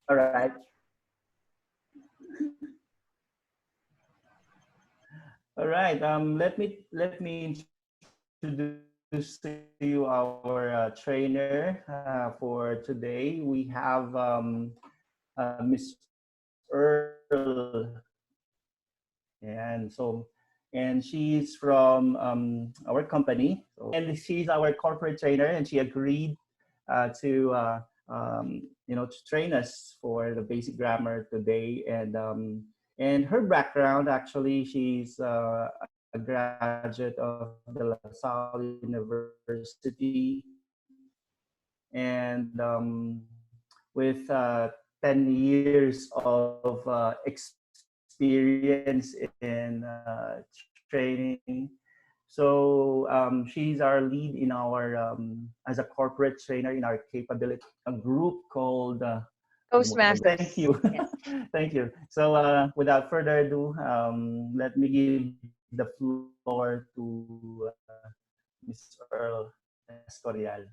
All right. All right. Let me introduce to you our trainer for today. We have Miss Earl, and she's from our company. And she's our corporate trainer, and she agreed to train us for the basic grammar today. And her background, actually, she's a graduate of the La Salle University, and with 10 years of experience in training. So she's our lead in our as a corporate trainer in our capability a group called thank Toastmasters. you. Yes. Thank you. So without further ado, let me give the floor to Miss Earl Escorial.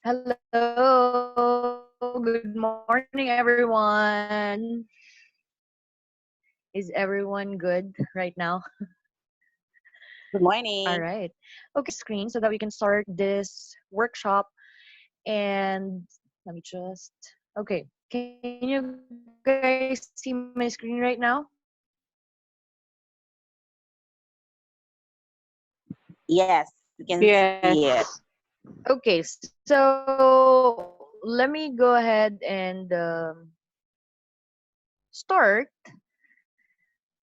Hello. Good morning, everyone. Is everyone good right now? Good All morning. right. Okay, screen so that we can start this workshop. And let me just. Okay. Can you guys see my screen right now? Yes, we can see it. Yes. Okay. So let me go ahead and start.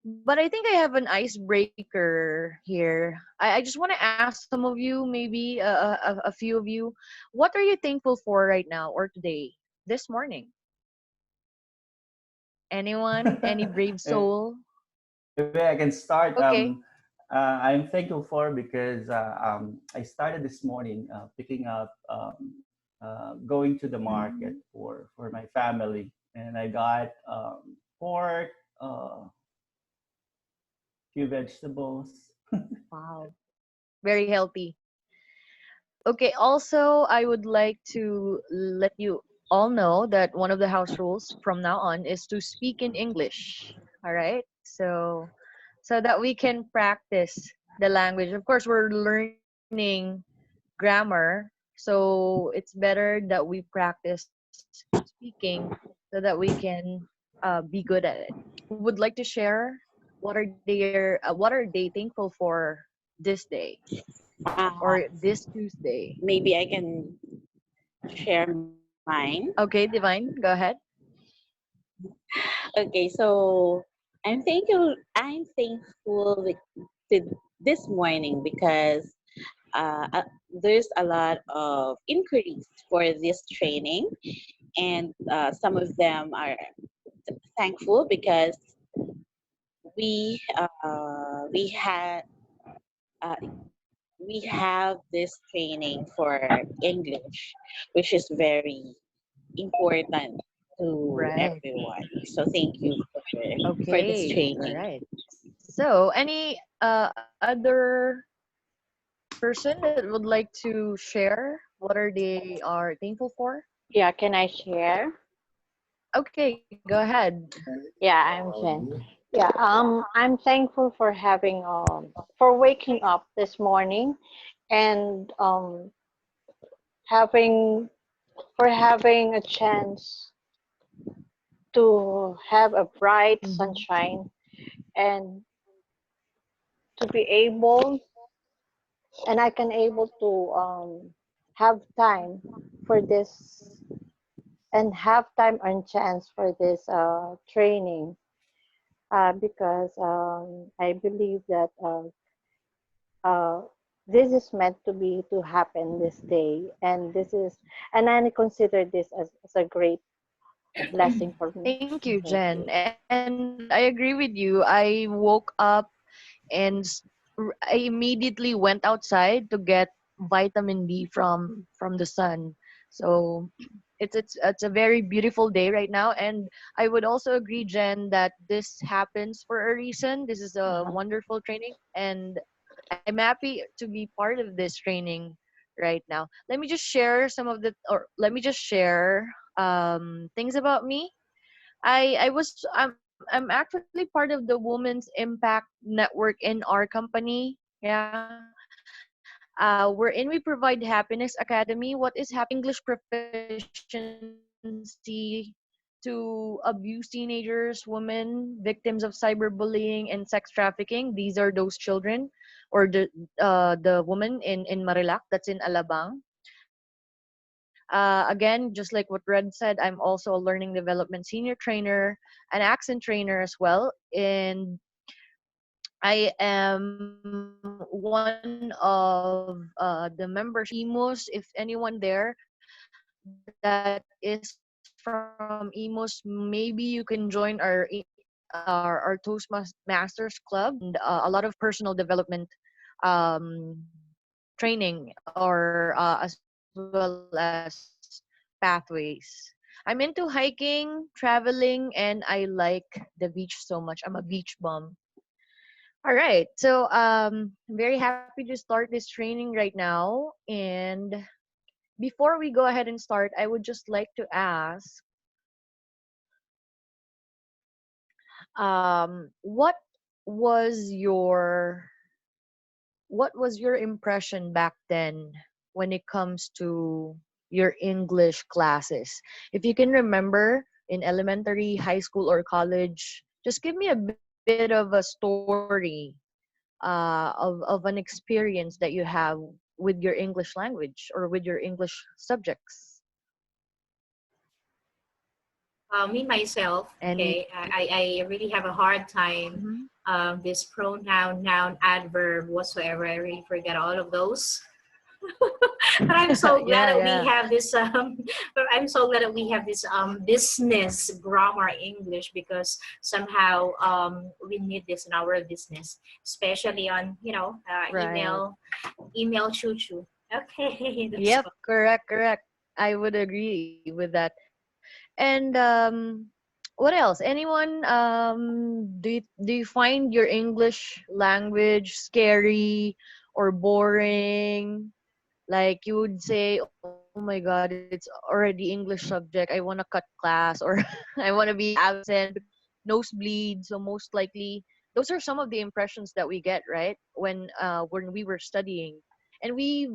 But I think I have an icebreaker here. I just want to ask some of you, maybe a few of you, what are you thankful for right now or today, this morning? Anyone? Any brave soul? Maybe I can start. Okay. I'm thankful for because I started this morning picking up, going to the market Mm, for my family, and I got pork, few vegetables. wow. Very healthy. Okay, also, I would like to let you all know that one of the house rules from now on is to speak in English. All right? So that we can practice the language. Of course, we're learning grammar, so it's better that we practice speaking so that we can be good at it. Who would like to share what are they thankful for this day Uh, or this Tuesday? Maybe I can share mine. Okay, Divine, go ahead. Okay, so I'm thankful this morning because there's a lot of inquiries for this training, and some of them are thankful because we had uh, we have this training for English, which is very important to Right. everyone. So thank you for this Okay. All training. right. So, any other person that would like to share what are they are thankful for? Yeah, can I share? Okay, go ahead. Yeah, I'm Jen. Yeah, I'm thankful for having for waking up this morning and having having a chance to have a bright Mm-hmm. sunshine and to be able and I can able to have time for this and have time and chance for this training because I believe that uh, this is meant to be to happen this day, and this is and I consider this as a great blessing for me. Thank you, Thank Jen. you. And I agree with you. I woke up and I immediately went outside to get vitamin D from the sun. So it's a very beautiful day right now, and I would also agree, Jen, that this happens for a reason. This is a Uh-huh. wonderful training, and I'm happy to be part of this training right now. Let me just share things about me. I'm actually part of the Women's Impact Network in our company. Yeah. Wherein we provide Happiness Academy. What is English proficiency to abuse teenagers, women, victims of cyberbullying and sex trafficking. These are those children or the woman in Marilac, that's in Alabang. Again, just like what Red said, I'm also a learning development senior trainer, an accent trainer as well. And I am one of the members of EMOS. If anyone there that is from EMOS, maybe you can join our Toastmasters Club. And a lot of personal development um, training or as well as pathways. I'm into hiking, traveling, and I like the beach so much. I'm a beach bum. All right. So I'm very happy to start this training right now. And before we go ahead and start, I would just like to ask, what was your impression back then when it comes to your English classes? If you can remember in elementary, high school, or college, just give me a bit of a story of an experience that you have with your English language or with your English subjects. Me myself, Any. okay, I really have a hard time. Mhm. This pronoun, noun, adverb, whatsoever. I really forget all of those. But I'm so glad Yeah, that we yeah. have this. But I'm so glad that we have this business grammar English, because somehow we need this in our business, especially on Right. email choo choo. Okay, that's Yep, all. correct, correct. I would agree with that. And what else? Anyone do you find your English language scary or boring? Like you would say, "Oh my God, it's already English subject. I want to cut class," or "I want to be absent because nosebleed." So most likely, those are some of the impressions that we get, right? When we were studying, and we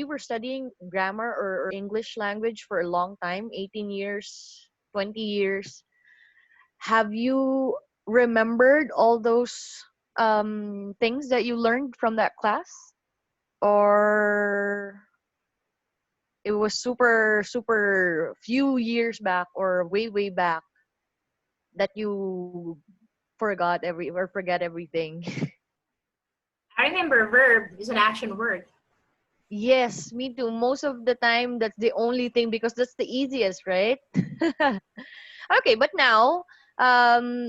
were studying grammar or English language for a long time, 18 years, 20 years. Have you remembered all those things that you learned from that class, or it was super super few years back or way back that you forget everything? I remember verb is an action word. Yes, me too. Most of the time that's the only thing because that's the easiest, right? Okay, but now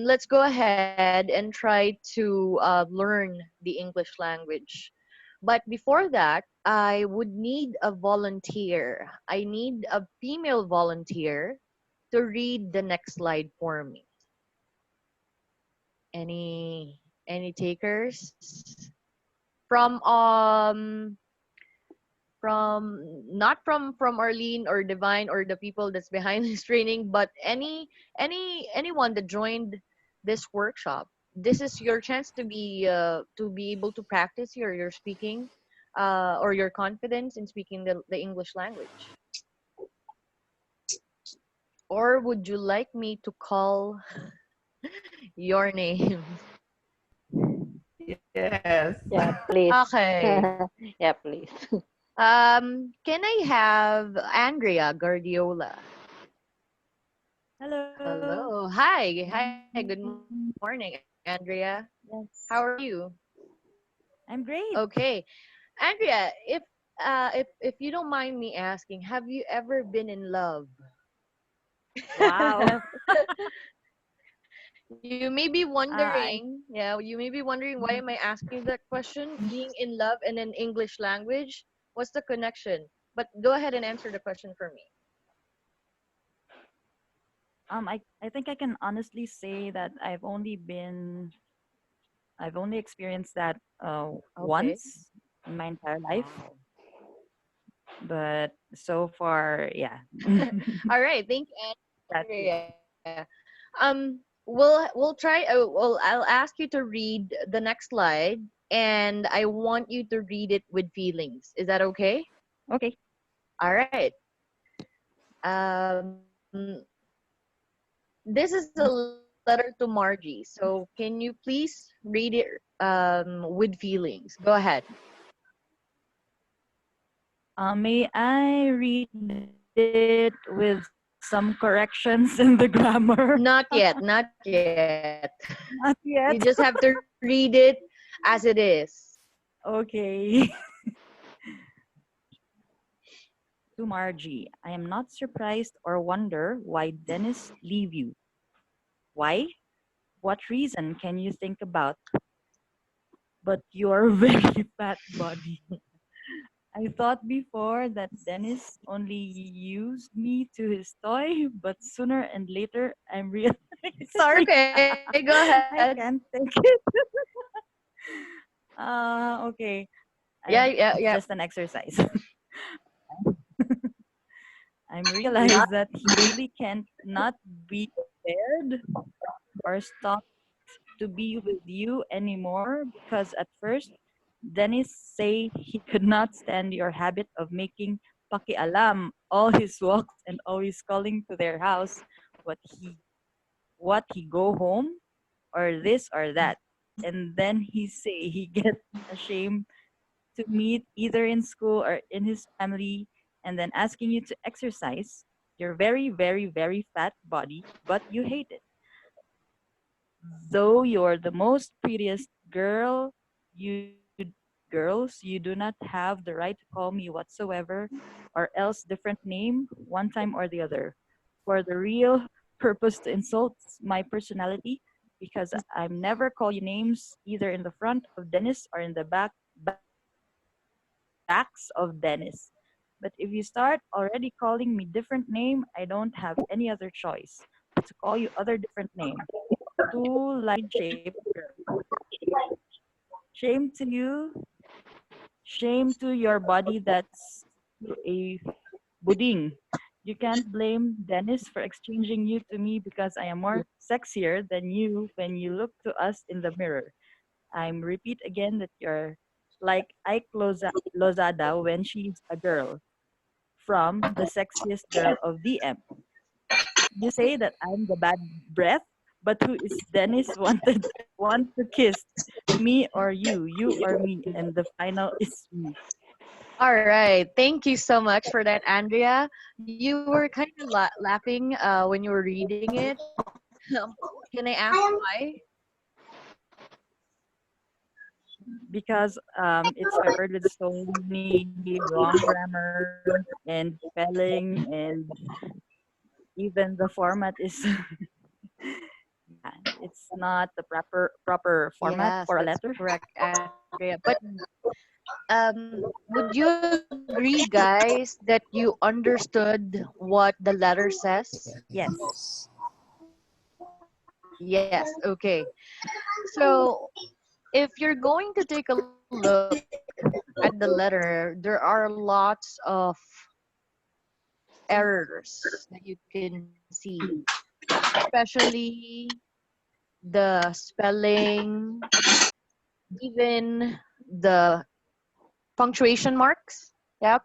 let's go ahead and try to learn the English language. But before that, I would need a volunteer. I need a female volunteer to read the next slide for me. Any takers? From not from Arlene or Divine or the people that's behind this training, but anyone that joined this workshop. This is your chance to be able to practice your speaking or your confidence in speaking the English language. Or would you like me to call your name? Yes. Yeah, please. Okay. Yeah, please. Can I have Andrea Guardiola? Hello. Hello. Hi. Hi. Good Mm, morning, Andrea. How are Yes, you? I'm great. Okay. Andrea, if you don't mind me asking, have you ever been in love? Wow. You may be I wondering, yeah, you may be wondering why am I asking you that question? Being in love and an English language, what's the connection? But go ahead and answer the question for me. I think I can honestly say that I've only experienced that Okay. once in my entire life. Wow. But so far, yeah. All right, thank you, That's it. Andrea. We'll try. Well, I'll ask you to read the next slide, and I want you to read it with feelings. Is that okay? Okay. All right. Um, this is a letter to Margie. So can you please read it with feelings? Go ahead. May I read it with some corrections in the grammar? Not yet, not yet. Not You just yet. have to read it as it is. Okay. To Margie, I am not surprised or wonder why Dennis leave you. Why? What reason can you think about? But your very fat body. I thought before that Dennis only used me to his toy, but sooner and later I'm realizing Okay, go ahead. I can't take it. Okay. Yeah, yeah, It's yeah. just an exercise. I'm realized that he really can't not be spared or stop to be with you anymore because at first Dennis say he could not stand your habit of making pakialam all his walks and always calling to their house what he go home or this or that. And then he say he get ashamed to meet either in school or in his family and then asking you to exercise your very, very, very fat body, but you hate it. Though you're the most prettiest you girls, you do not have the right to call me whatsoever or else different name one time or the other. For the real purpose to insult my personality because I'm never call you names either in the front of Dennis or in the backs of Dennis. But if you start already calling me different name, I don't have any other choice but to call you other different name. Two line shape girl. Shame to you, shame to your body that's a budding. You can't blame Dennis for exchanging you to me because I am more sexier than you when you look to us in the mirror. I'm repeat again that you're like Ike Lozada when she's a girl from the sexiest girl of DM. You say that I'm the bad breath, but who is Dennis want to kiss? Me or you or me, and the final is me. All right. Thank you so much for that, Andrea. You were kind of laughing when you were reading it. Can I ask why? Because it's hard with so many wrong grammar and spelling, and even the format is yeah, it's not the proper format Yes, for a that's letter. correct, Andrea. But would you agree, guys, that you understood what the letter says? Yes. Yes. Okay. So if you're going to take a look at the letter, there are lots of errors that you can see, especially the spelling, even the punctuation marks. Yep.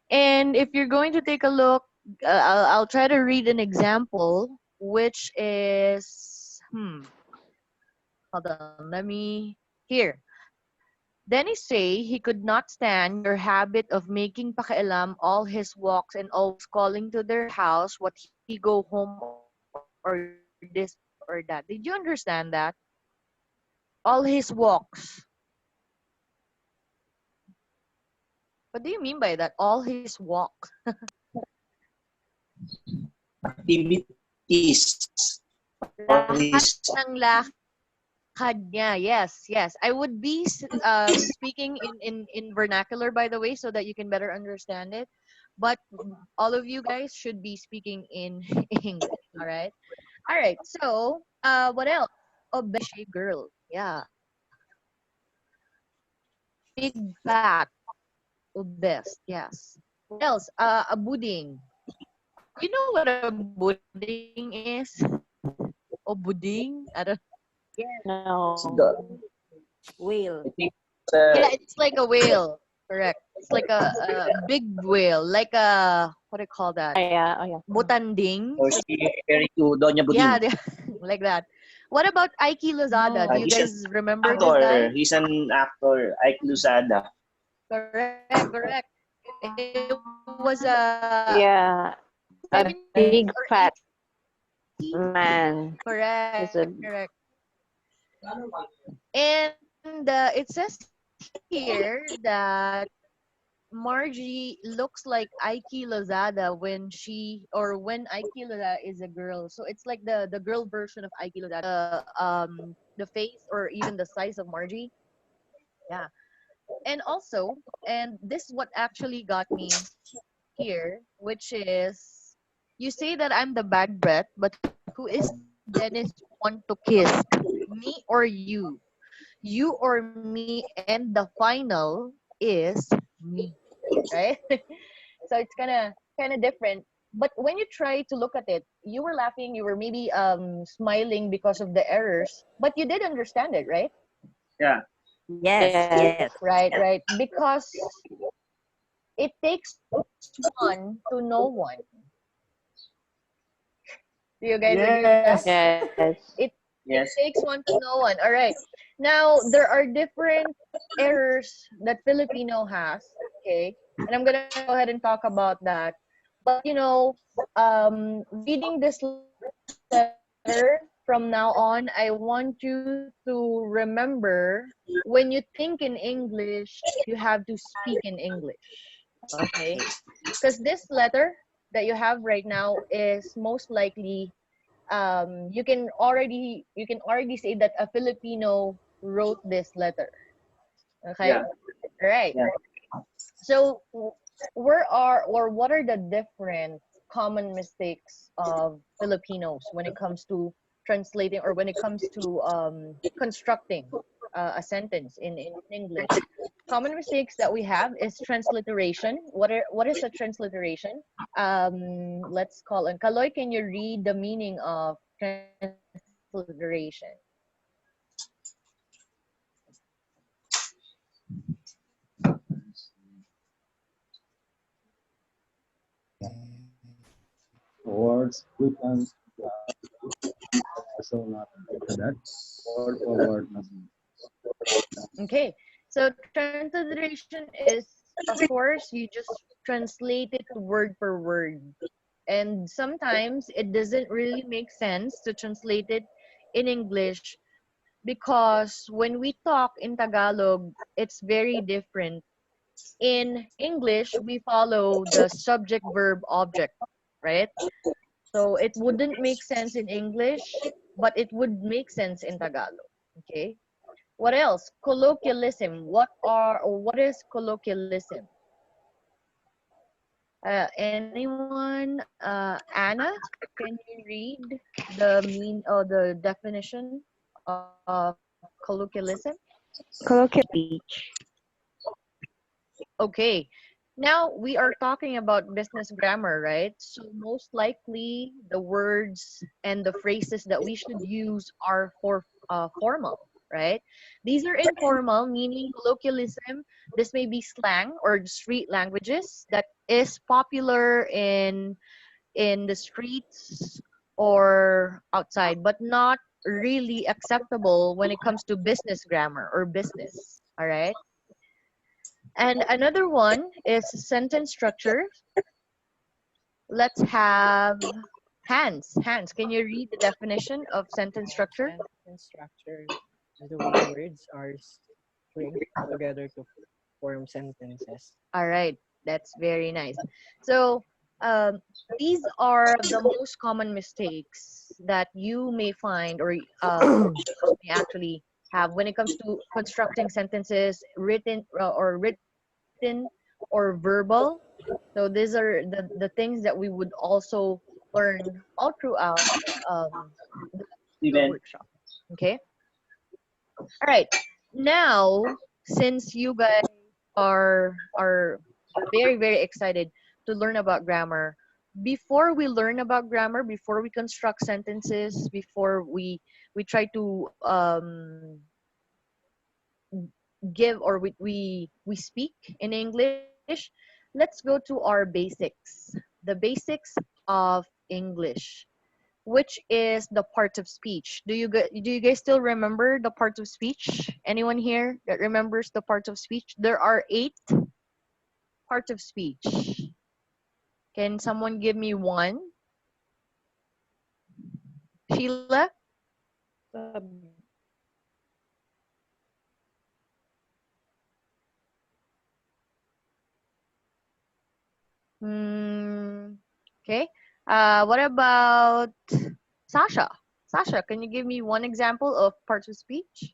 And if you're going to take a look, I'll try to read an example, which is, hold on, let me, here. Dennis say he could not stand your habit of making pakialam all his walks and always calling to their house what he go home or this or that. Did you understand that? All his walks. What do you mean by that? All his walk. Activities or Lahat his ng lakad niya. Yes, yes. I would be speaking in vernacular, by the way, so that you can better understand it. But all of you guys should be speaking in English. All right. All right. So, what else? Obese girl. Yeah. Big fat. Best, yes. What else? A buding. You know what a buding is? O buding? I don't. No. The, Whale. I think Yeah, it's like a whale. Correct. It's like a big whale, like a what do you call that? Yeah, oh yeah. Butanding. or she referring to Doña Yeah, Buding. like that. What about Aiki Lozada? No. Do you He's an guys remember this guy? actor. He's an actor. Ike Luzada. Correct, correct. It was a Yeah, a 70s big or fat 80s. man. Correct, He's a correct. And it says here that Margie looks like Aiki Lozada when when Aiki Lozada is a girl. So it's like the girl version of Aiki Lozada. The face or even the size of Margie. Yeah. And also, and this is what actually got me here, which is you say that I'm the bad breath, but who is Dennis want to kiss? Me or you? You or me, and the final is me, right? So it's kind of different. But when you try to look at it, you were laughing, you were maybe smiling because of the errors, but you did understand it, right? Yeah. Yes, Yes. yes. Right, right. Because it takes one to know one. Do you guys agree with that? Yes. yes. It Yes. takes one to know one. All right. Now there are different errors that Filipino has. Okay, and I'm gonna go ahead and talk about that. But reading this letter from now on, I want you to remember when you think in English, you have to speak in English. Okay, because this letter that you have right now is most likely you can already say that a Filipino wrote this letter. Okay, Yeah. right. Yeah. So what are the different common mistakes of Filipinos when it comes to translating or when it comes to constructing a sentence in English? Common mistakes that we have is transliteration. What is a transliteration? Let's call it. Kaloy, can you read the meaning of transliteration? Towards quick and so not that word for word nothing. Okay, so transliteration is, of course, you just translate it word per word. And sometimes it doesn't really make sense to translate it in English because when we talk in Tagalog, it's very different. In English, we follow the subject, verb, object, right? So it wouldn't make sense in English, but it would make sense in Tagalog. Okay. What else? Colloquialism. What is colloquialism? Anyone? Anna, can you read the definition of colloquialism? Colloquial speech. Okay. Now we are talking about business grammar, right? So most likely the words and the phrases that we should use are formal, right? These are informal, meaning colloquialism. This may be slang or street languages that is popular in the streets or outside, but not really acceptable when it comes to business grammar or business. All right. And another one is sentence structure. Let's have Hans. Hans, can you read the definition of sentence structure? Sentence structure is the way words are stringed together to form sentences. All right, that's very nice. So these are the most common mistakes that you may find or may actually have when it comes to constructing sentences, written or verbal. So these are the things that we would also learn all throughout the Steven. workshop. Okay. All right. Now, since you guys are very very excited to learn about grammar. Before we learn about grammar, before we construct sentences, before we try to give or we speak in English, let's go to our basics. The basics of English, which is the parts of speech. Do you guys still remember the parts of speech? Anyone here that remembers the parts of speech? There are 8 parts of speech. Can someone give me one? Sheila? Okay. What about Sasha? Sasha, can you give me one example of parts of speech?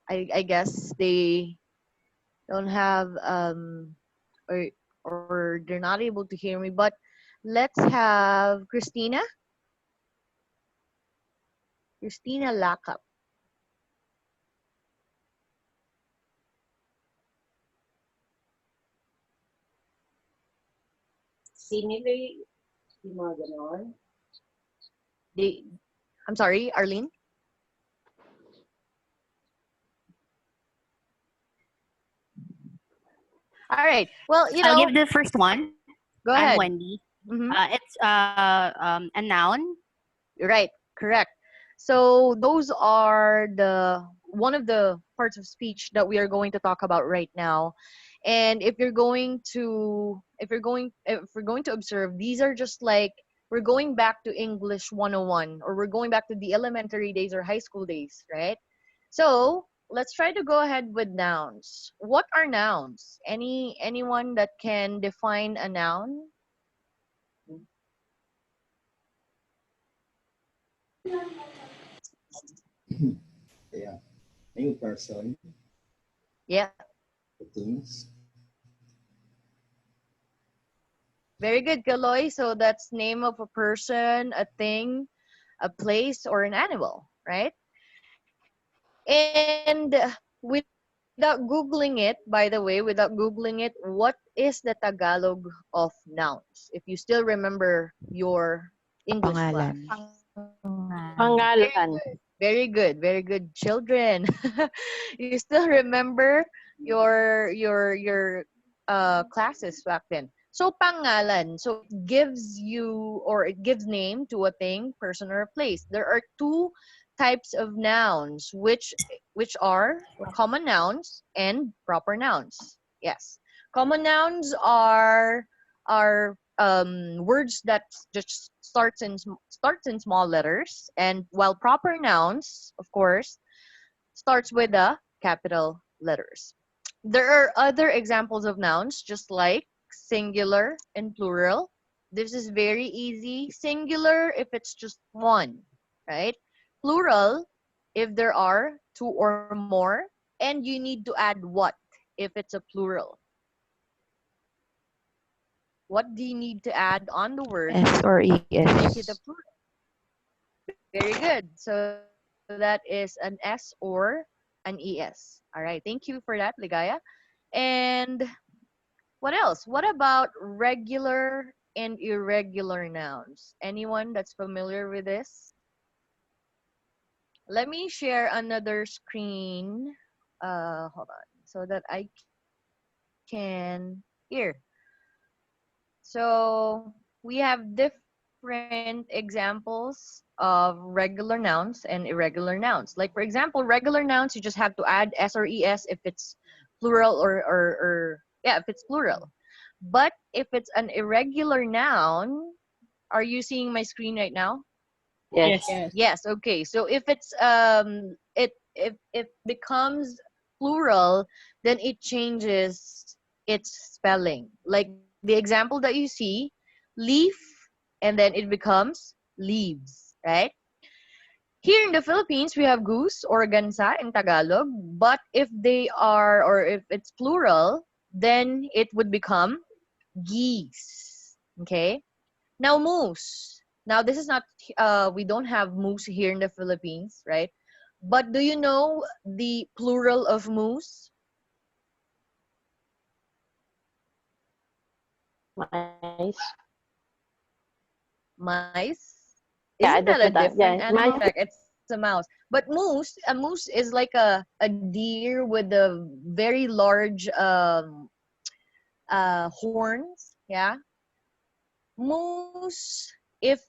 I guess they don't have or they're not able to hear me, but let's have Christina. Christina Lakap. Similarly, yung mga ganon. I'm sorry, Arlene? All right. Well, I'll give the first one. Go ahead. I'm Wendy. It's a noun. Right. Correct. So those are one of the parts of speech that we are going to talk about right now. And if we're going to observe, these are just like we're going back to English 101, or we're going back to the elementary days or high school days, right? So let's try to go ahead with nouns. What are nouns? Anyone that can define a noun? Yeah. New person. Yeah. Things. Very good, Kaloy. So that's name of a person, a thing, a place, or an animal, right? And without Googling it, by the way, without Googling it, what is the Tagalog of nouns? If you still remember your English class. Pangalan. Very good, very good, children. You still remember your classes back then. So pangalan, so it gives you or it gives name to a thing, person, or a place. There are 2 types of nouns, which are common nouns and proper nouns. Yes, common nouns are words that just starts in small letters, and while proper nouns, of course, starts with the capital letters. There are other examples of nouns, just like singular and plural. This is very easy. Singular if it's just one, right? Plural if there are 2 or more, and you need to add what if it's a plural. What do you need to add on the word? S or ES. Make it a plural. Very good. So that is an S or an ES. All right. Thank you for that, Ligaya. And what else? What about regular and irregular nouns? Anyone that's familiar with this? Let me share another screen. Hold on, so that I can hear. So we have different examples of regular nouns and irregular nouns. Like for example, regular nouns, you just have to add S or ES if it's plural or yeah, if it's plural. But if it's an irregular noun, are you seeing my screen right now? Yes. Yes. Okay. So if it's it becomes plural, then it changes its spelling. Like the example that you see, leaf, and then it becomes leaves, right? Here in the Philippines, we have goose or gansa in Tagalog, but if they are, or if it's plural, then it would become geese. Okay? Now, moose. Now, this is not, we don't have moose here in the Philippines, right? But do you know the plural of moose? Mice. Mice? Yeah, Isn't that that's a what I, different yeah, animal? mice. Correct, it's a mouse. But a moose is like a deer with a very large horns. Yeah, moose. If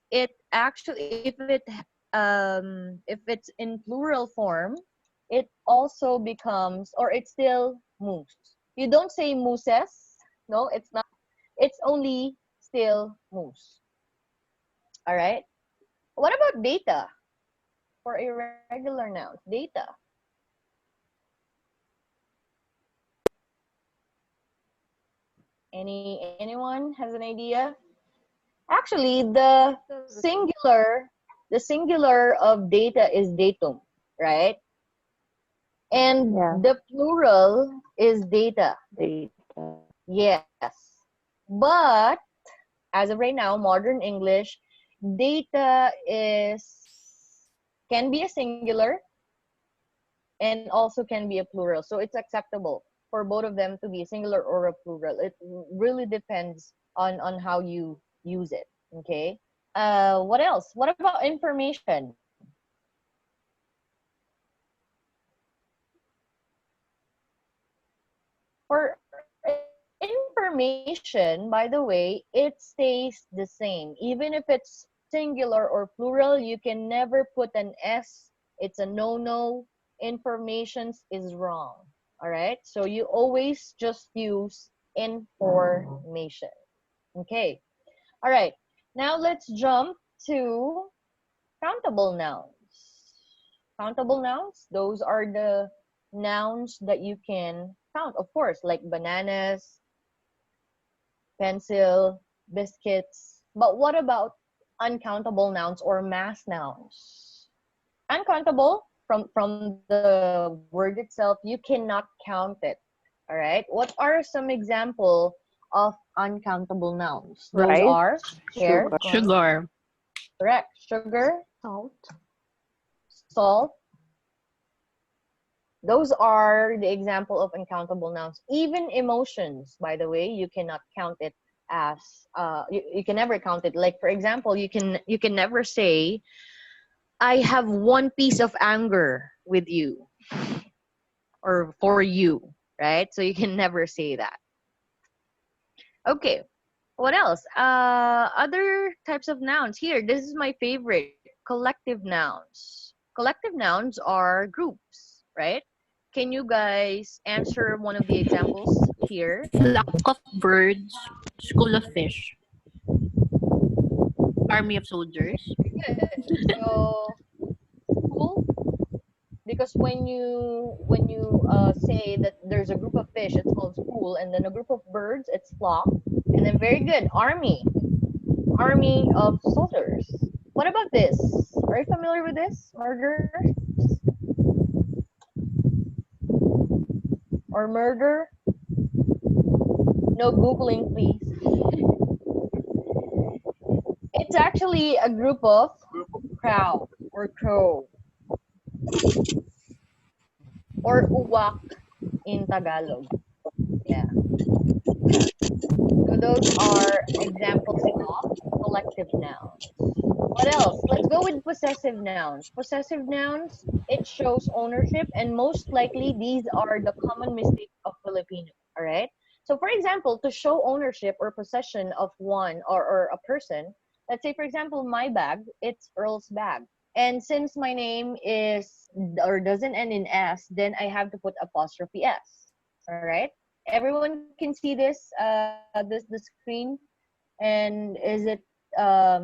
it's in plural form, it also becomes, or it's still moose. You don't say mooses. No, it's not. It's only still moose. All right. What about data for irregular nouns? Data. Anyone has an idea? Actually, the singular of data is datum, right? And Yeah, the plural is data. data. Yes. But as of right now, modern English, data can be a singular and also can be a plural. So it's acceptable for both of them to be a singular or a plural. It really depends on how you use it. Okay. What else? What about information? For information, by the way, it stays the same. Even if it's singular or plural, you can never put an S. It's a no-no. Informations is wrong. All right? So you always just use information. Okay. All right. Now let's jump to countable nouns. Countable nouns, those are the nouns that you can count, of course, like bananas, pencil, biscuits. But what about uncountable nouns or mass nouns? Uncountable, from the word itself, you cannot count it. All right. What are some example of uncountable nouns? Those Rice, are here. sugar, Sugar. Correct. Sugar, salt. salt. Those are the example of uncountable nouns. Even emotions, by the way, you cannot count it as you can never count it. Like for example, you can never say, I have one piece of anger with you or for you, right? So you can never say that. Okay. What else? Other types of nouns. Here, this is my favorite. Collective nouns. Collective nouns are groups, right? Can you guys answer one of the examples here? Flock of birds. School of fish. Army of soldiers. Good. So, school, because when you say that there's a group of fish, it's called school, and then a group of birds, it's flock, and then very good, army of soldiers. What about this? Are you familiar with this? Murder or murder? No Googling, please. It's actually a group of crow or crow or uwak in Tagalog. Yeah. So those are examples of collective nouns. What else? Let's go with possessive nouns. Possessive nouns, it shows ownership, and most likely these are the common mistake of Filipino. All right. So, for example, to show ownership or possession of one or a person, let's say, for example, my bag, it's Earl's bag. And since my name is or doesn't end in S, then I have to put apostrophe S. All right. Everyone can see this the screen, and is it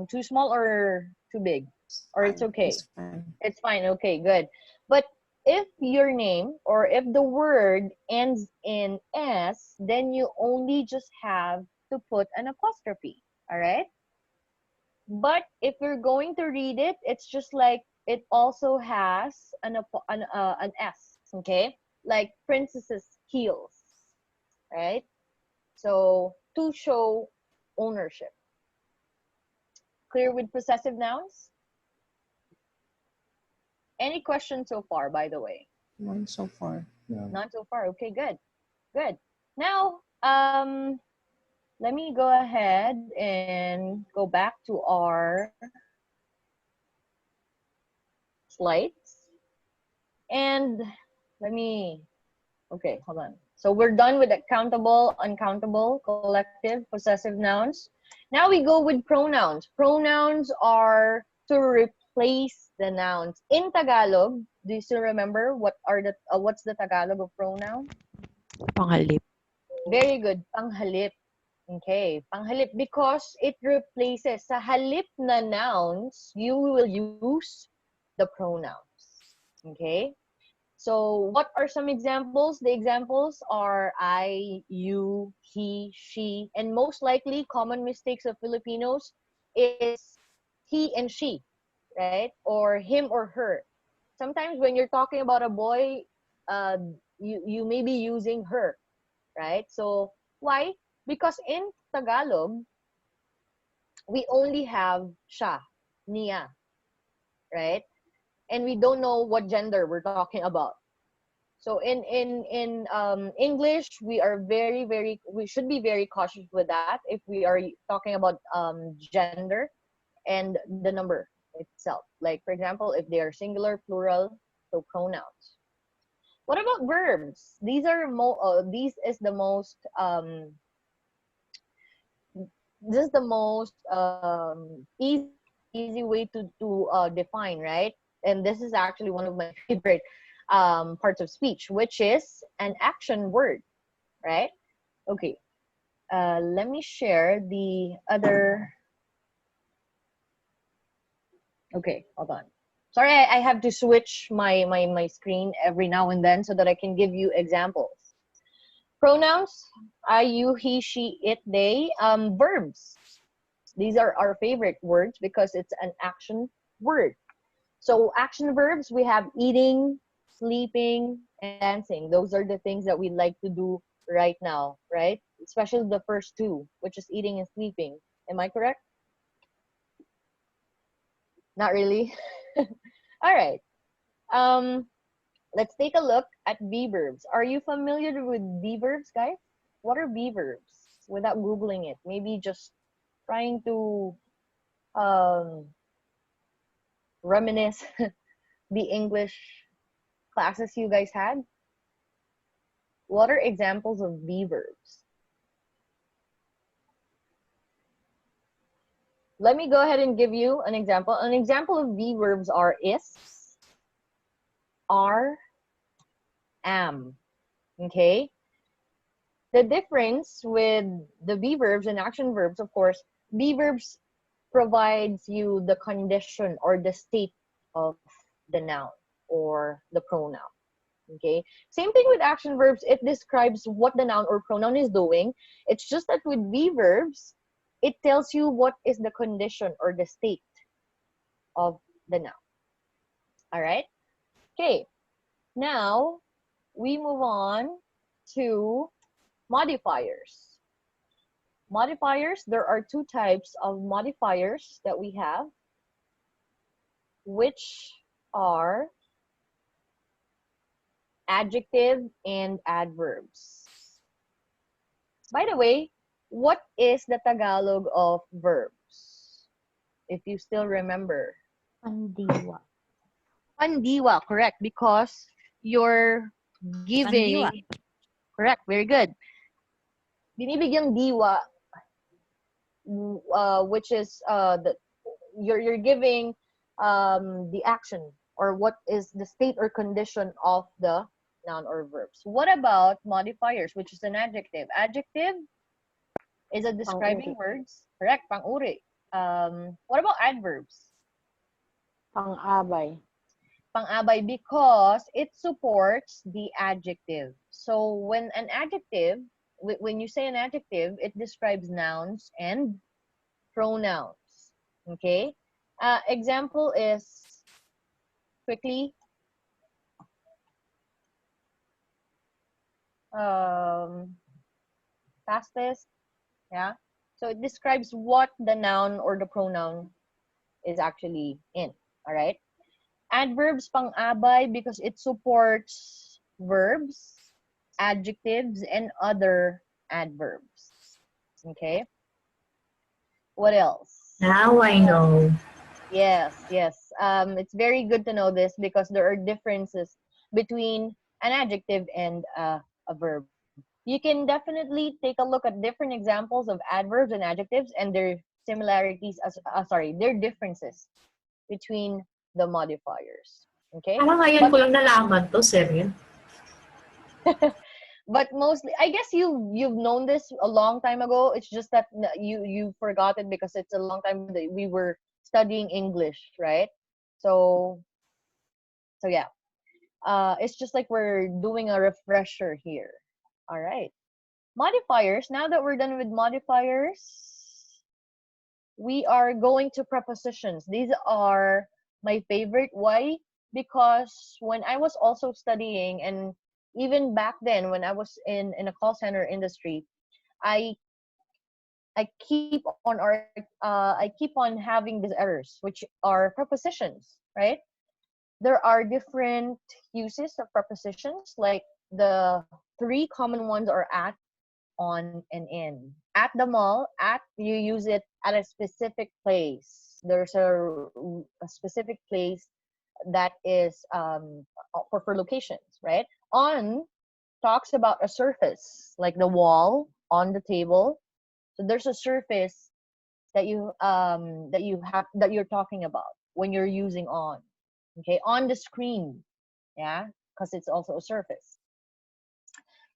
too small or too big, or it's okay? It's fine. It's fine. Okay, good. But if your name or if the word ends in S, then you only just have to put an apostrophe. All right. But if you're going to read it, it's just like it also has an S. Okay, like princess's heels, right? So to show ownership. Clear with possessive nouns? Any questions so far, by the way? None so far. No. None so far. Okay, good. Good. Now, let me go ahead and go back to our slides. And let me, okay, hold on. So we're done with accountable, uncountable, collective, possessive nouns. Now we go with pronouns. Pronouns are to replace the nouns. In Tagalog, do you still remember what's the Tagalog of pronoun? Panghalip. Very good, panghalip. Okay, panghalip, because it replaces sa halip na nouns, you will use the pronouns. Okay? So what are some examples? The examples are I, you, he, she, and most likely common mistakes of Filipinos is he and she, right? Or him or her. Sometimes when you're talking about a boy, you may be using her, right? So why? Because in Tagalog, we only have siya, niya, right? And we don't know what gender we're talking about. So in English, we should be very cautious with that if we are talking about gender and the number itself. Like for example, if they are singular, plural, so pronouns. What about verbs? These are these is the most this is the most easy way to define, right? And this is actually one of my favorite parts of speech, which is an action word, right? Okay, let me share the other. Okay, hold on. Sorry, I have to switch my screen every now and then so that I can give you examples. Pronouns, I, you, he, she, it, they. Verbs. These are our favorite words because it's an action word. So action verbs, we have eating, sleeping, and dancing. Those are the things that we like to do right now, right? Especially the first two, which is eating and sleeping. Am I correct? Not really. All right. Let's take a look at be verbs. Are you familiar with be verbs, guys? What are be verbs? Without Googling it, maybe just trying to reminisce the English classes you guys had. What are examples of be verbs? Let me go ahead and give you an example. An example of be verbs are is, are, am. Okay? The difference with the be verbs and action verbs, of course, be verbs provides you the condition or the state of the noun or the pronoun. Okay? Same thing with action verbs. It describes what the noun or pronoun is doing. It's just that with be verbs, it tells you what is the condition or the state of the noun. All right? Okay. Now, we move on to modifiers. Modifiers, there are two types of modifiers that we have, which are adjective and adverbs. By the way, what is the Tagalog of verbs? If you still remember. Pandiwa. Pandiwa, correct, because you're giving. Pandiwa. Correct, very good. Binibigyang diwa, which is you're giving the action or what is the state or condition of the noun or verbs. What about modifiers, which is an adjective? Adjective is a describing words. Correct, pang-uri. What about adverbs? Pang-abay. Pang-abay, because it supports the adjective. So when an adjective, when you say an adjective, it describes nouns and pronouns. Okay? Example is, quickly, fastest, yeah? So it describes what the noun or the pronoun is actually in. All right. Adverbs pang-abay because it supports verbs, adjectives, and other adverbs. Okay. What else? Now I know. Yes, yes. It's very good to know this because there are differences between an adjective and a verb. You can definitely take a look at different examples of adverbs and adjectives and their similarities their differences between the modifiers. Okay? Parang ngayon ko lang nalaman to, seryo. But mostly, I guess you've known this a long time ago. It's just that you forgot it because it's a long time that we were studying English, right? So yeah. It's just like we're doing a refresher here. All right. Modifiers. Now that we're done with modifiers, we are going to prepositions. These are my favorite. Why? Because when I was also studying, and even back then when I was in a call center industry, I I keep on having these errors, which are prepositions, right? There are different uses of prepositions, like the three common ones are at, on, and in. At the mall, at, you use it at a specific place. There's a specific place that is for locations, right? On talks about a surface, like the wall, on the table. So there's a surface that you're talking about when you're using on. Okay, on the screen, yeah, because it's also a surface.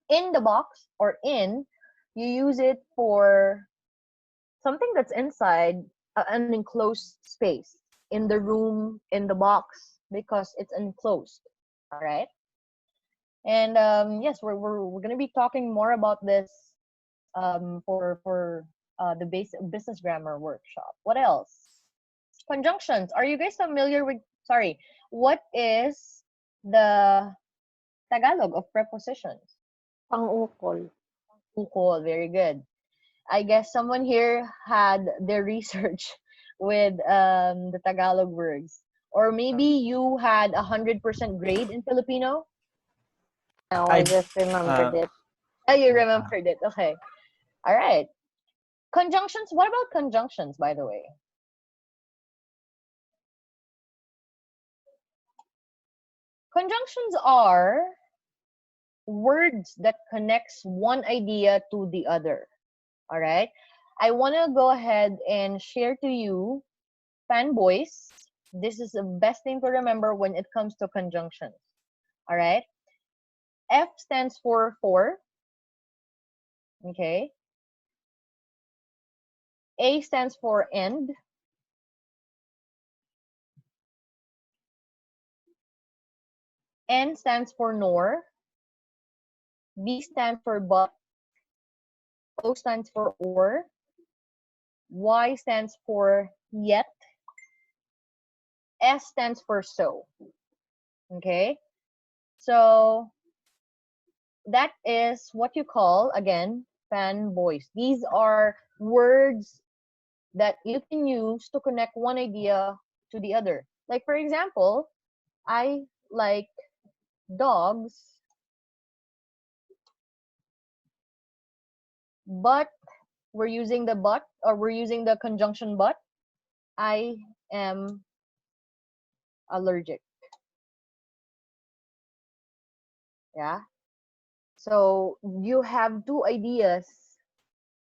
In the box or in, you use it for something that's inside an enclosed space, in the room, in the box, because it's enclosed. All right. And yes, we're gonna be talking more about this for the basic business grammar workshop. What else? Conjunctions. Are you guys familiar with? Sorry, what is the Tagalog of prepositions? Pang-ukol. Ukol. Very good. I guess someone here had their research with the Tagalog words, or maybe you had 100% grade in Filipino. No, I I just remembered it. Oh, you remembered it. Okay. All right. Conjunctions. What about conjunctions, by the way? Conjunctions are words that connects one idea to the other. All right. I want to go ahead and share to you fanboys. This is the best thing to remember when it comes to conjunctions. All right. F stands for. Okay. A stands for and. N stands for nor. B stands for but. O stands for or. Y stands for yet. S stands for so. Okay. So that is what you call, again, fanboys. These are words that you can use to connect one idea to the other. Like, for example, I like dogs, but we're using the but, or we're using the conjunction but. I am allergic. Yeah. So you have two ideas,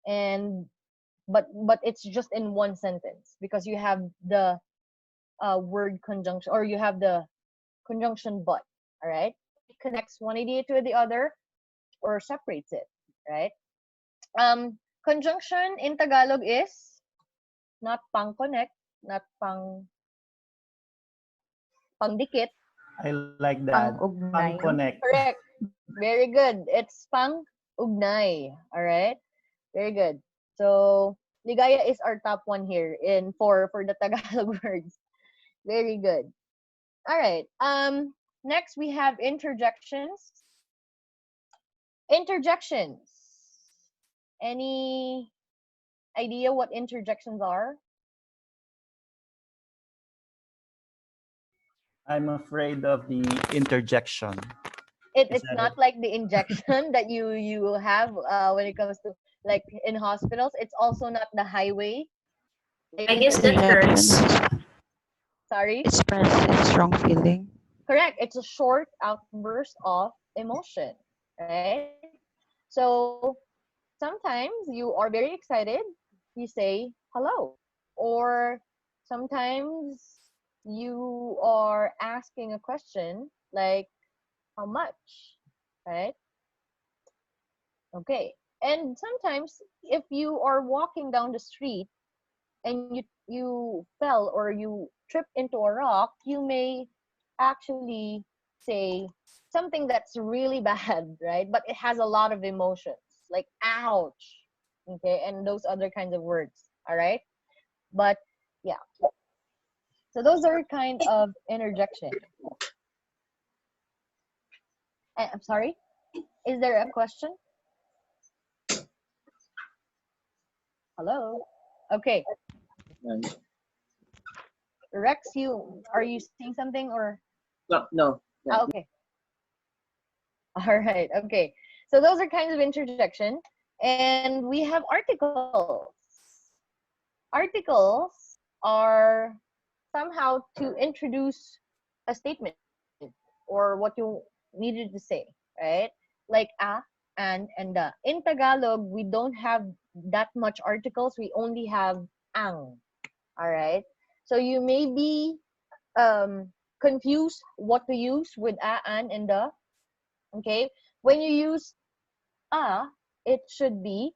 and but it's just in one sentence because you have the word conjunction, or you have the conjunction but. All right. It connects one idea to the other or separates it. Right. Conjunction in Tagalog is not pang connect, not pang dikit, I like pang that. Pang ugnay. connect. Correct. Very good. It's pang ugnay. All right. Very good. So ligaya is our top one here in for the Tagalog words. Very good. All right. Next we have interjections. Interjections. Any idea what interjections are? I'm afraid of the interjection. Is It's that not it? like the injection that you have when it comes to like in hospitals. It's also not the highway. I It guess is that Injection hurts. is sorry. express strong feeling. Correct. It's a short outburst of emotion, right? So sometimes you are very excited. You say hello, or sometimes you are asking a question like how much, right? Okay. And sometimes if you are walking down the street and you fell or you trip into a rock, you may actually say something that's really bad, right? But it has a lot of emotions, like ouch, okay, and those other kinds of words, all right? But yeah, so those are kind of interjection. I'm sorry, is there a question? Hello? Okay, Rex, you saying something or? No, no. Ah, okay. All right. Okay. So those are kinds of interjection. And we have articles. Articles are somehow to introduce a statement or what you needed to say, right? Like a, and the. In Tagalog, we don't have that much articles. We only have ang. All right. So you may be confused what to use with a, and the. Okay. When you use a, it should be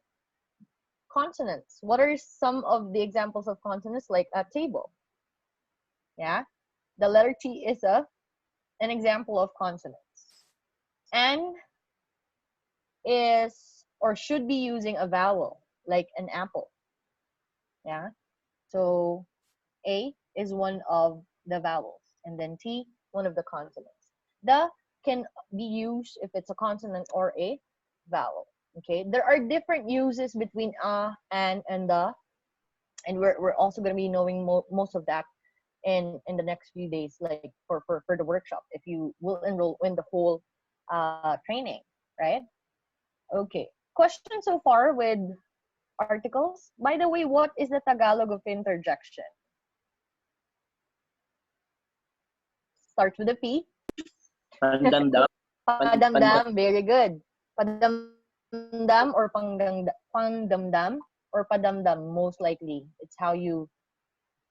consonants. What are some of the examples of consonants? Like a table. Yeah. The letter T is an example of consonants. And is or should be using a vowel, like an apple. Yeah. So A is one of the vowels, and then T, one of the consonants. The can be used if it's a consonant or a vowel. Okay. There are different uses between a and the, and we're also going to be knowing most of that in the next few days, like for the workshop, if you will enroll in the whole training, right? Okay. Question so far with articles. By the way, what is the Tagalog of interjection? Starts with a P. Pandamdam. Padamdam. Very good. Padamdam or pangdamdam or padamdam, most likely. It's how you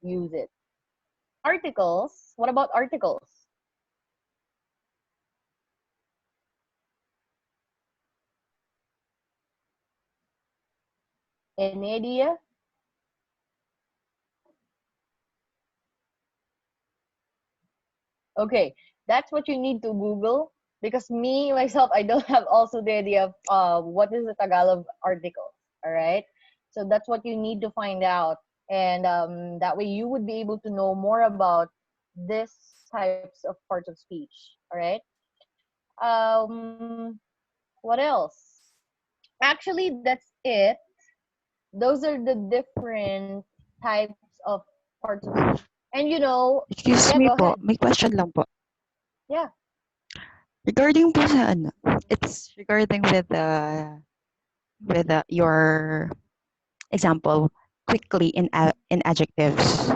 use it. Articles. What about articles? Any idea? Okay, that's what you need to Google because me myself I don't have also the idea of what is the Tagalog article. All right, so that's what you need to find out, and that way you would be able to know more about this types of parts of speech. All right. What else? Actually, that's it. Those are the different types of parts of speech. And Excuse yeah, me go po, ahead. may question lang po. Yeah. Regarding po sa ano, it's regarding with your example quickly in adjectives.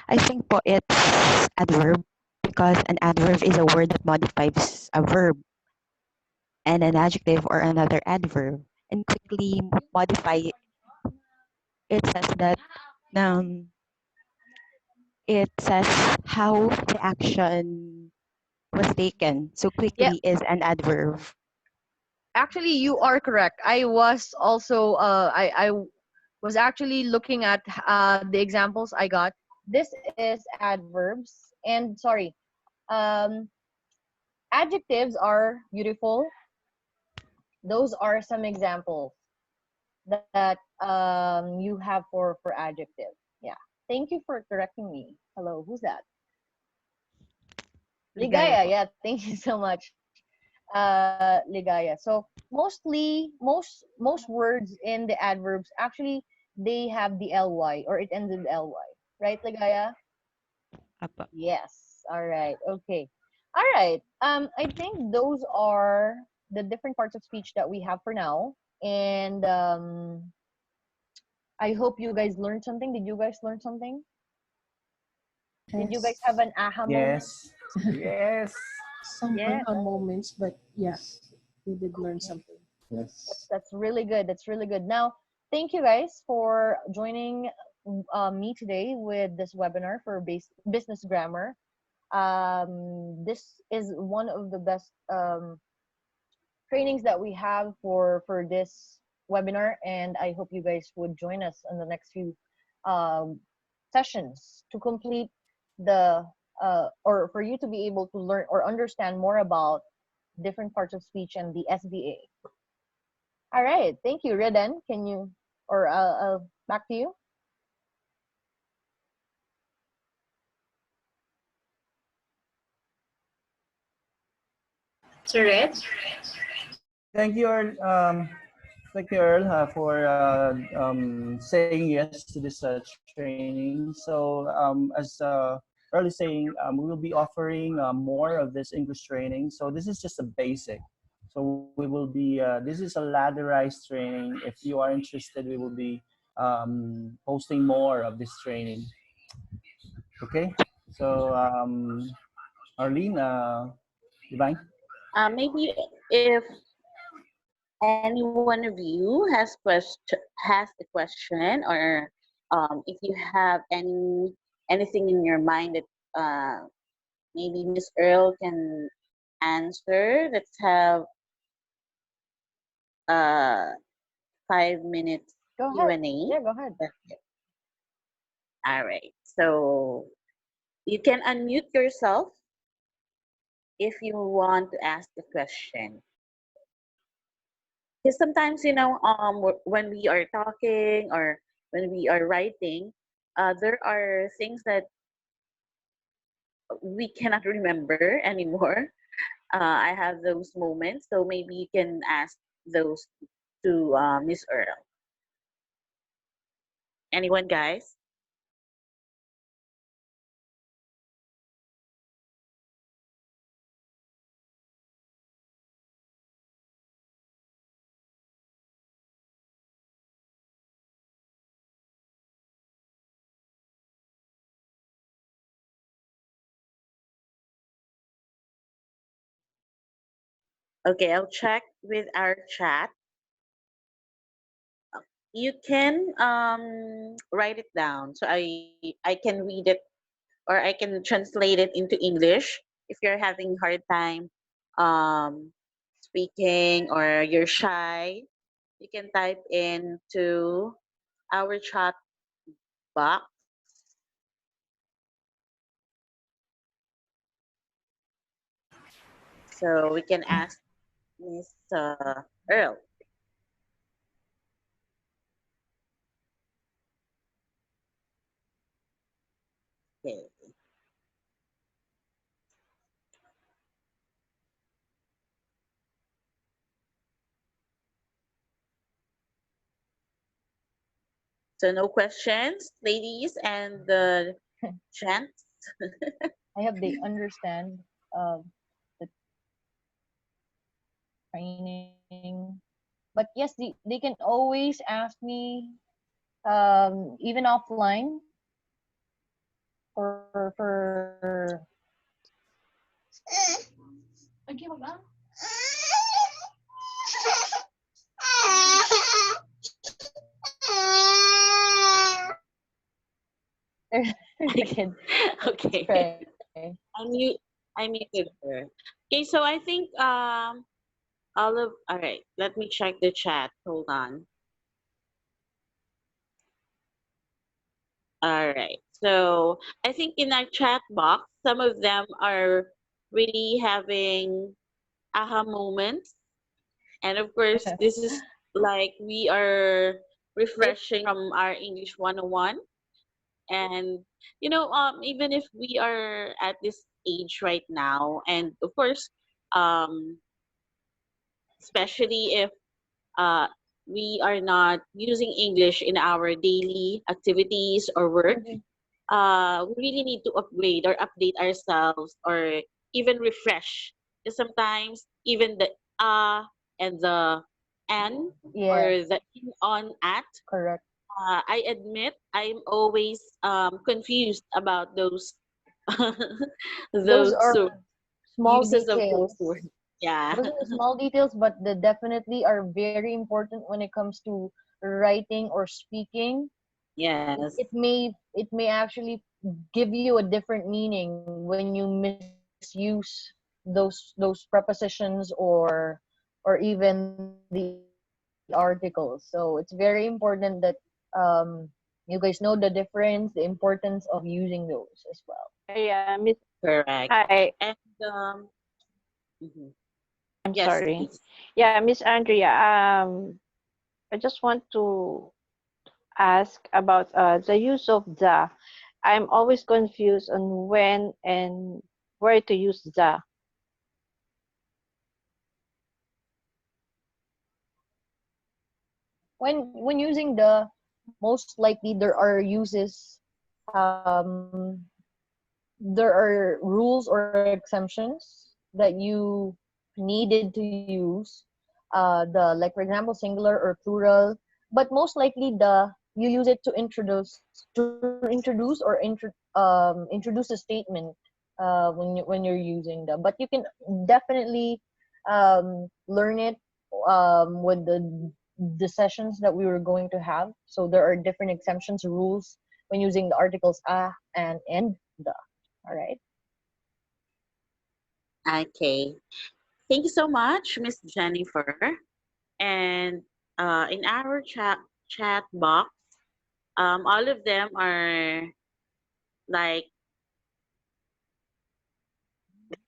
I think po it's adverb because an adverb is a word that modifies a verb, and an adjective or another adverb. And quickly modify it says that um it says how the action was taken. So Yeah. quickly is an adverb. Actually, you are correct. I was also I was actually looking at the examples I got. This is adverbs and sorry, um, adjectives are beautiful. Those are some examples that you have for adjective. Yeah. Thank you for correcting me. Hello, who's that? Ligaya Ligaya. po. Yeah. Thank you so much. Ligaya. So mostly most words in the adverbs actually they have the ly or it ends with ly, right, Ligaya? Apa. Yes. All right. Okay. All right. I think those are the different parts of speech that we have for now. And I hope you guys learned something. Did you guys learn something? Did you guys have an aha moment? Yes. Yes. Some Yeah. aha moments, but yeah, we did learn Okay. something. Yes. That's really good. That's really good. Now, thank you guys for joining me today with this webinar for business grammar. This is one of the best trainings that we have for this webinar, and I hope you guys would join us in the next few um, sessions to complete the or for you to be able to learn or understand more about different parts of speech and the SBA. All right, thank you, Reden. Can you or back to you? So Red? Thank you, Earl. Thank you, Earl, for saying yes to this training. So, as Earl is saying, we will be offering more of this English training. So this is just a basic. So we will be, this is a ladderized training. If you are interested, we will be posting more of this training. Okay. So, Arlene, Divine. Maybe if any one of you has a question, or if you have anything in your mind that maybe Miss Earl can answer, let's have 5 minutes Go ahead. Q&A. Yeah, go ahead. All right. So you can unmute yourself if you want to ask the question. Because sometimes, when we are talking or when we are writing, there are things that we cannot remember anymore. I have those moments, so maybe you can ask those to Miss Earl. Anyone, guys? Okay, I'll check with our chat. You can write it down so I can read it, or I can translate it into English if you're having hard time um, speaking or you're shy. You can type into our chat box. So we can ask Miss Earl. Okay. So no questions, ladies and gents. I hope they understand the training. But yes, they can always ask me even offline for okay, wag lang. Okay. I muted her. Okay, so I think all right, let me check the chat. Hold on. All right. So I think in our chat box, some of them are really having aha moments. And of course, this is like we are refreshing from our English 101. And even if we are at this age right now, and of course, um, especially if uh, we are not using English in our daily activities or work, we really need to upgrade or update ourselves or even refresh. Because sometimes even the and the n Yeah, or the in on at, correct. I admit I'm always confused about those Those those are small uses of those details. words. Yeah. Those are small details, but they definitely are very important when it comes to writing or speaking. Yes. It may actually give you a different meaning when you misuse those prepositions or even the articles. So it's very important that you guys know the difference, the importance of using those as well. Yeah, Miss. Correct. Hi. And mhm. I'm Yes, sorry. please. Yeah, Miss Andrea. I just want to ask about the use of the. I'm always confused on when and where to use the. When using the, most likely there are uses, there are rules or exemptions that you needed to use, the, like for example, singular or plural, but most likely the you use it to introduce or introduce a statement when you're using them. But you can definitely learn it with the sessions that we were going to have. So there are different exemptions, rules when using the articles a and the. All right. Okay. Thank you so much, Miss Jennifer. And in our chat box, all of them are like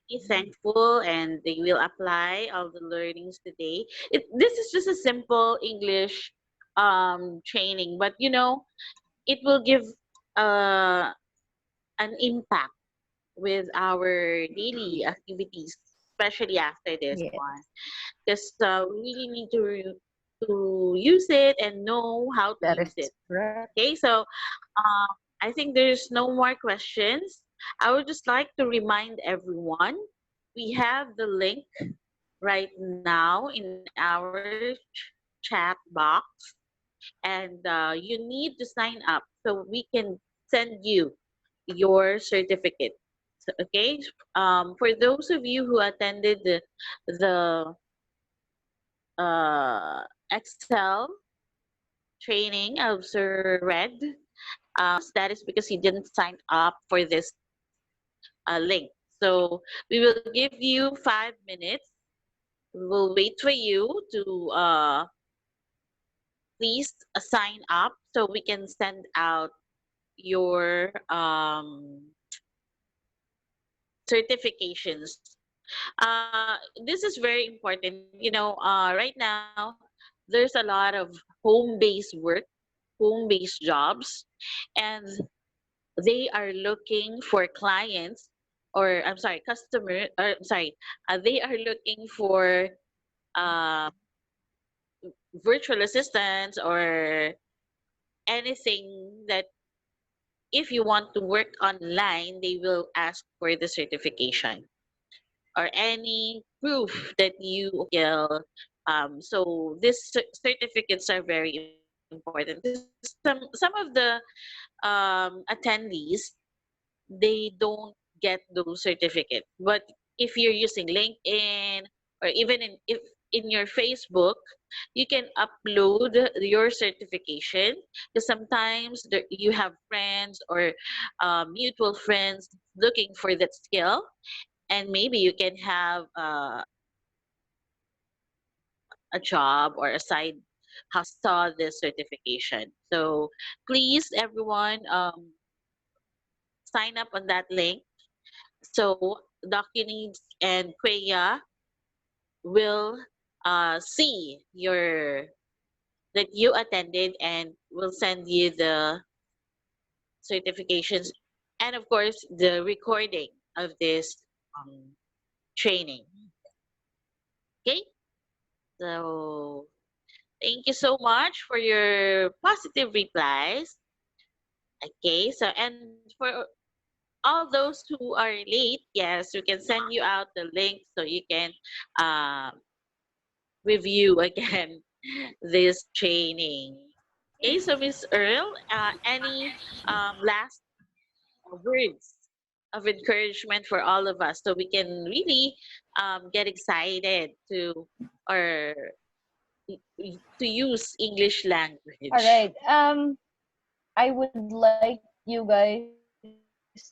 be thankful and they will apply all the learnings today. This is just a simple English training, but you know, it will give uh, an impact with our daily activities, especially after this Yes, one. Because we really need to use it and know how to that is use it. correct. Okay, so I think there's no more questions. I would just like to remind everyone we have the link right now in our chat box, and you need to sign up so we can send you your certificate. Okay, for those of you who attended the Excel training of Sir Red, that is because he didn't sign up for this link. So we will give you 5 minutes. We'll wait for you to please sign up so we can send out your certifications. This is very important. You know, right now there's a lot of home-based work, home-based jobs, and they are looking for clients, or I'm sorry, customer, or I'm sorry, they are looking for uh, virtual assistants or anything that if you want to work online, they will ask for the certification or any proof that you skill. So these certificates are very important. Some of the attendees, they don't get those certificates. But if you're using LinkedIn or even if in your Facebook, you can upload your certification because sometimes you have friends or mutual friends looking for that skill, and maybe you can have a job or a side hustle this certification. So please, everyone, sign up on that link. So DocuNeeds and Quaya will see your that you attended and will send you the certifications and of course the recording of this um, training. Okay, so thank you so much for your positive replies. Okay, so and for all those who are late, yes, we can send you out the link so you can review again this training. Okay, so Miss Earl, any last words of encouragement for all of us so we can really get excited to or to use English language? All right. I would like you guys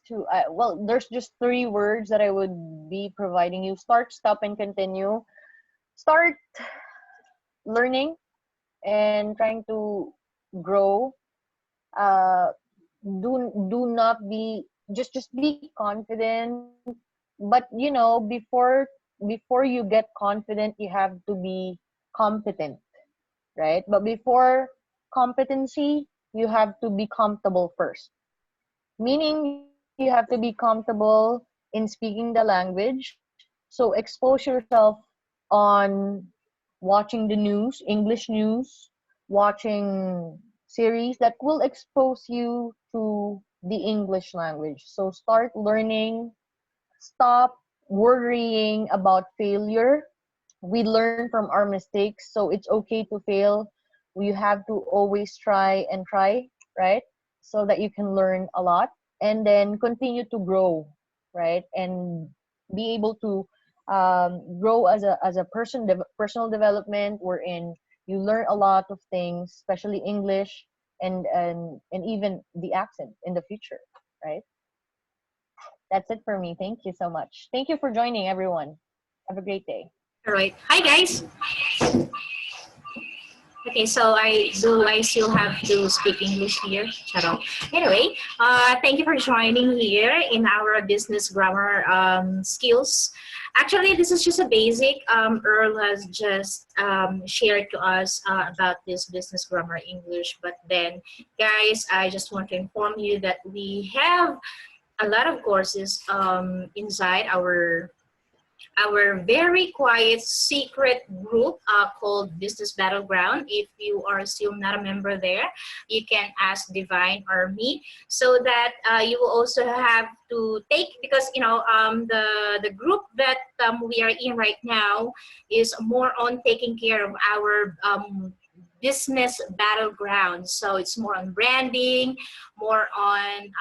to, well, there's just three words that I would be providing you: start, stop, and continue. Start learning and trying to grow. Uh, do not be, just be confident. But before you get confident, you have to be competent, right? But before competency, you have to be comfortable first. Meaning you have to be comfortable in speaking the language. So expose yourself on watching the news, English news, watching series that will expose you to the English language. So start learning, stop worrying about failure. We learn from our mistakes, so it's okay to fail. You have to always try and try, right? So that you can learn a lot and then continue to grow, right? And be able to grow as a personal development, wherein you learn a lot of things, especially English and even the accent in the future, right? That's it for me. Thank you so much. Thank you for joining, everyone. Have a great day. All right. Hi, guys. Okay, so I still have to speak English here? Charot. Anyway, thank you for joining here in our business grammar skills. Actually, this is just a basic. Earl has just shared to us about this business grammar English. But then, guys, I just want to inform you that we have a lot of courses inside our very quiet secret group called Business Battleground. If you are still not a member there, you can ask Divine or me, so that you will also have to take, because the group that we are in right now is more on taking care of our business battleground. So it's more on branding, more on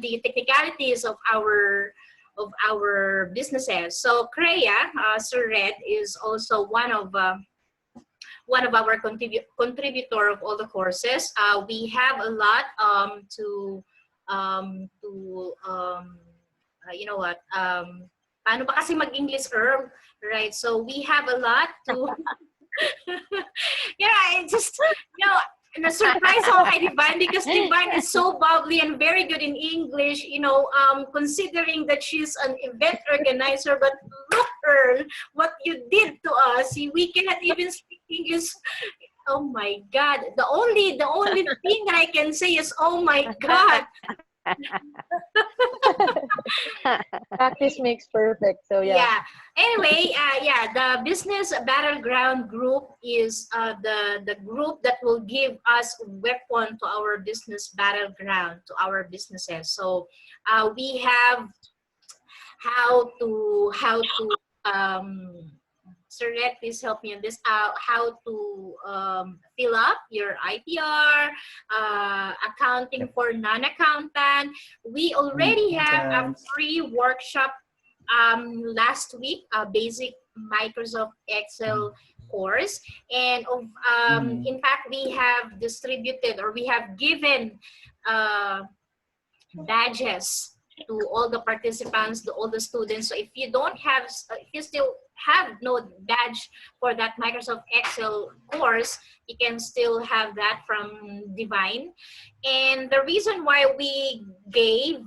the technicalities of our businesses. So Kreya, Sir Red, is also one of our contributor of all the courses. We have a lot you know what, paano ba kasi mag-English, Herb? Right, so we have a lot to yeah, it just, and a surprise ako kay Divine, because Divine is so bubbly and very good in English, considering that she's an event organizer. But look, Earl, what you did to us. We cannot even speak English. Oh my God. The only thing that I can say is, oh my God. Practice makes perfect. So yeah. Anyway, the business battleground group is the group that will give us weapon to our business battleground, to our businesses. So we have how to Sir Red, please help me on this. How to fill up your ITR, accounting for non-accountant. We already have a free workshop last week, a basic Microsoft Excel course. And in fact, we have distributed, or we have given badges to all the participants, to all the students. So if you don't have, if you still have no badge for that Microsoft Excel course, you can still have that from Divine. And the reason why we gave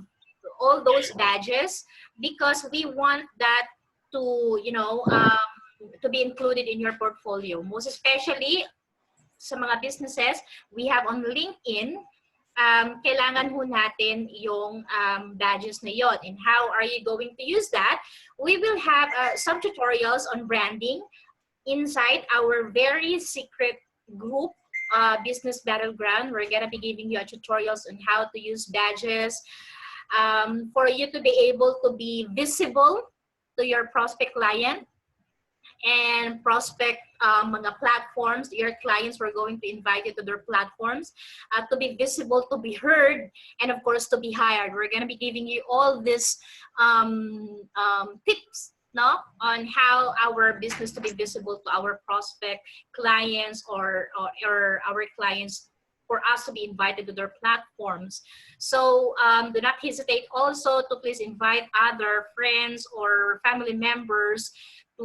all those badges, because we want that to, to be included in your portfolio. Most especially sa mga businesses we have on LinkedIn, kailangan ho natin yung badges na yon. And how are you going to use that? We will have some tutorials on branding inside our very secret group Business Battleground. We're gonna be giving you tutorials on how to use badges for you to be able to be visible to your prospect client and prospect mga platforms. Your clients, were going to invite you to their platforms to be visible, to be heard, and of course to be hired. We're going to be giving you all these tips, no, on how our business to be visible to our prospect clients or our clients, for us to be invited to their platforms. So do not hesitate also to please invite other friends or family members to,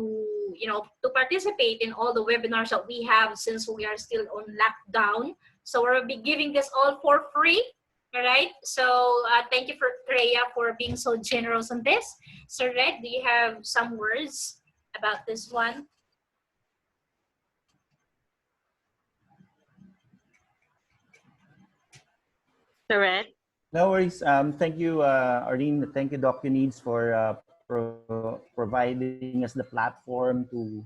you know, to participate in all the webinars that we have, since we are still on lockdown. So we'll be giving this all for free. All right. So thank you for Treya for being so generous on this. Sir Red, do you have some words about this one? Correct. No worries. Thank you, Arlene. Thank you, Dr. Needs, for providing us the platform to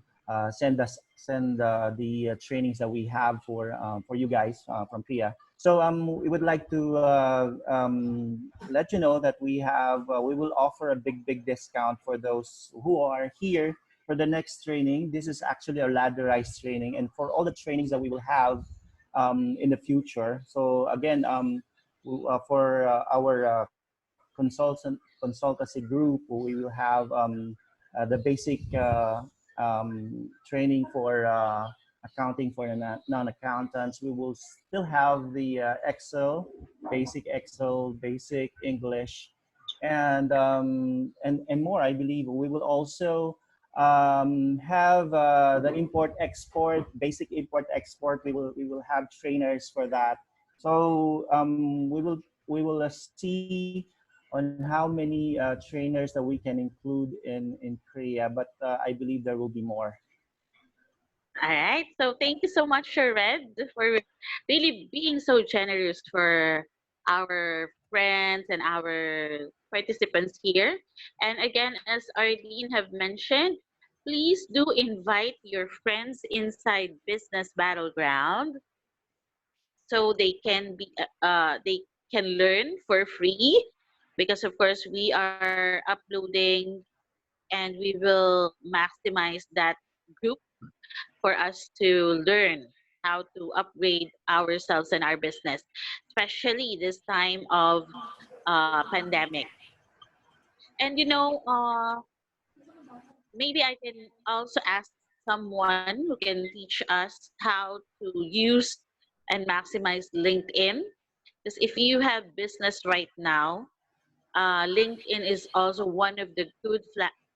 send the trainings that we have for you guys from PRIA. So we would like to let you know that we will offer a big discount for those who are here for the next training. This is actually a ladderized training, and for all the trainings that we will have in the future. So again, for our consultancy group, we will have the basic training for accounting for non-accountants. We will still have the Excel, basic English, and more. I believe we will also have the basic import export. We will have trainers for that. So we will see on how many trainers that we can include in Korea, but I believe there will be more. All right. So thank you so much, Red, for really being so generous for our friends and our participants here. And again, as Arlene have mentioned, please do invite your friends inside Business Battleground so they can learn for free, because of course we are uploading and we will maximize that group for us to learn how to upgrade ourselves and our business, especially this time of pandemic. And maybe I can also ask someone who can teach us how to use and maximize LinkedIn. Because if you have business right now, LinkedIn is also one of the good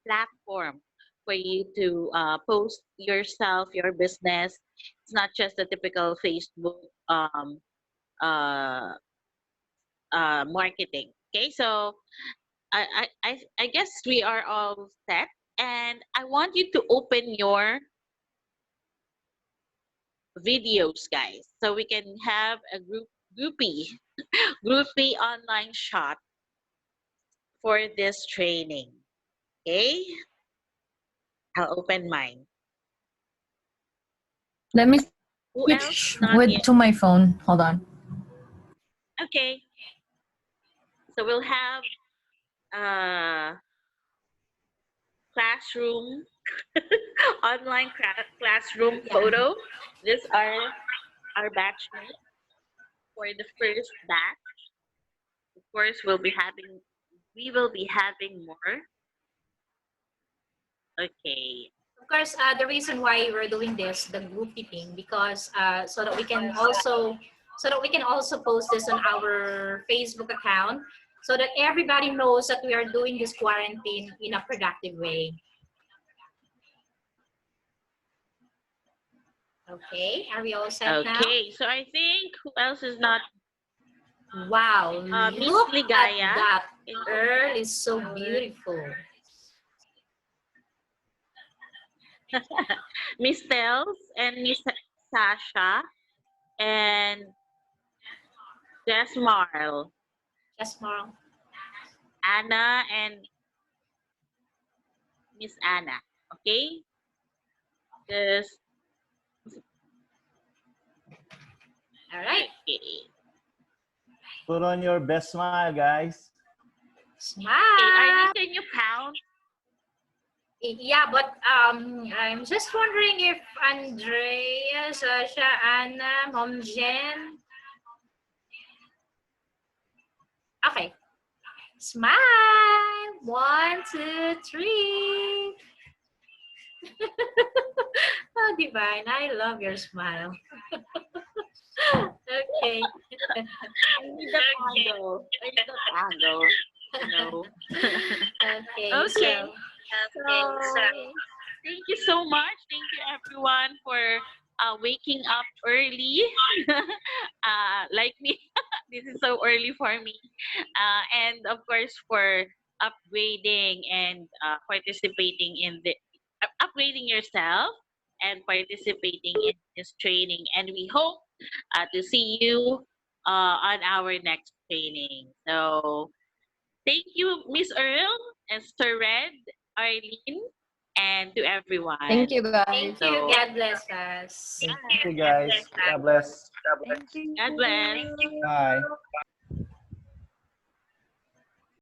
platform for you to post yourself, your business. It's not just the typical Facebook uh, marketing. Okay, so I guess we are all set, and I want you to open your videos, guys, so we can have a groupie online shot for this training. Okay, I'll open mine. Let me Who switch else? Not yet. to my phone. Hold on. Okay, so we'll have classroom online classroom photo. These are our batchmates for the first batch. Of course, we will be having more. Okay. Of course, the reason why we're doing this, the group thing, because so that we can also post this on our Facebook account, so that everybody knows that we are doing this quarantine in a productive way. Okay, are we all set now? Okay, so I think who else is not? Wow, Miss look Ligaya. at that. Girl is so beautiful. Miss Tels and Miss Sasha and Jess Marl. Anna and Miss Anna. Okay? Just All right. Okay. Put on your best smile, guys. Smile. Arlene, can you count? Yeah, but I'm just wondering if Andrea, Sasha, Anna, Mom Jen. Okay. Smile. 1, 2, 3. Oh, Divine, I love your smile. Okay. I need the candle. I need the candle. No. Okay. Okay. So, So, thank you so much. Thank you everyone for waking up early. Like me, this is so early for me. And of course for upgrading and participating in the upgrading yourself and participating in this training. And we hope to see you on our next training. So thank you, Miss Earl, and Sir Red, Arlene, and to everyone. Thank you, guys. thank you. God bless us. Thank you, guys. God bless. Thank you. God bless. Bye.